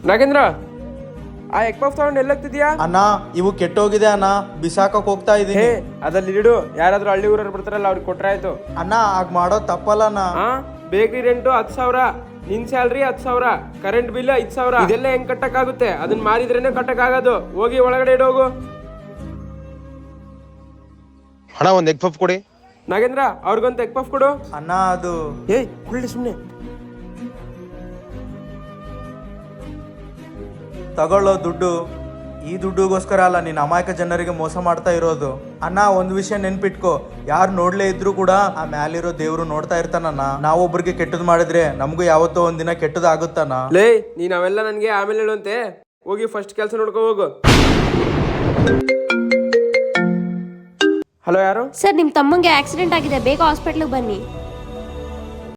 ನಾಗೇಂದ್ರ ಆ egg puff ತಗೊಂಡು ಎಲ್ಲೋಗ್ತಿದ್ಯಾ? ಅಣ್ಣ ಇವು ಕೆಟ್ಟೋಗಿದೆ ಅಣ್ಣ, ಬಿಸಾಕಕ್ ಹೋಗ್ತಾ ಇದೀನಿ. ಹೇ ಅದಲ್ಲಿ ಇಡು, ಯಾರಾದ್ರೂ ಹಳ್ಳಿ ಊರವ್ರು ಬರ್ತಾರಲ್ಲ ಅವ್ರಿಗೆ ಕೊಟ್ರೆ ಆಯ್ತು. ಅಣ್ಣ ಆಗ ಮಾಡೋದ್ ತಪ್ಪಲ್ಲಣ್ಣ. ಬೇಕರಿ ರೆಂಟು 10,000, ನಿನ್ ಸ್ಯಾಲ್ರಿ 10,000, ಕರೆಂಟ್ ಬಿಲ್ 5,000, ಇದೆಲ್ಲ ಹೆಂಗ್ ಕಟ್ಟಕ್ಕಾಗುತ್ತೆ? ಅದನ್ನ ಮಾರಿದ್ರೇನೆ ಕಟ್ಟಕ್ಕಾಗೋದು. ಹೋಗಿ ಒಳಗಡೆ ಇಡೋಗು. ಅಣ್ಣ ಒಂದ್ ಎಗ್ ಪಫ್ ಕೊಡಿ. ನಾಗೇಂದ್ರ ಅವ್ರಿಗೊಂದು ಎಗ್ ಪಫ್ ಕೊಡು. ಅಣ್ಣ ಅದು ಏಯ್ ಕೊಳ್ಳಿ ಸುಮ್ನೆ. ತಗೊಳ್ಳೋ ದುಡ್ಡು ಈ ದುಡ್ಡುಗೋಸ್ಕರ ಅಲ್ಲ ನೀನ್ ಅಮಾಯಕ ಜನರಿಗೆ ಮೋಸ ಮಾಡ್ತಾ ಇರೋದು. ಅಣ್ಣ ಒಂದ್ ವಿಷಯ ನೆನ್ಪಿಟ್ಕೋ, ಯಾರು ನೋಡ್ಲೇ ಇದ್ರು ಕೂಡ ಆ ಮ್ಯಾಲಿರೋ ದೇವ್ರು ನೋಡ್ತಾ ಇರ್ತಾನಣ್ಣ. ನಾವೊಬ್ರಿಗೆ ಕೆಟ್ಟದ್ ಮಾಡಿದ್ರೆ ನಮಗೂ ಯಾವತ್ತೋ ಒಂದಿನ ಕೆಟ್ಟದ್ ಆಗುತ್ತಾನ. ಲೇ ನೀನ್ ಅವೆಲ್ಲ ನನ್ಗೆ ಆಮೇಲೆ ಹೇಳುವಂತೆ. ಹೋಗಿ ಫಸ್ಟ್ ಕೆಲಸ ನೋಡ್ಕೋ ಹೋಗು. ಹಲೋ, ಯಾರು? ಸರ್, ನಿಮ್ಮ ತಮ್ಮಂಗೆ ಆಕ್ಸಿಡೆಂಟ್ ಆಗಿದೆ, ಬೇಗ ಹಾಸ್ಪಿಟ್ಲಿಗೆ ಬನ್ನಿ.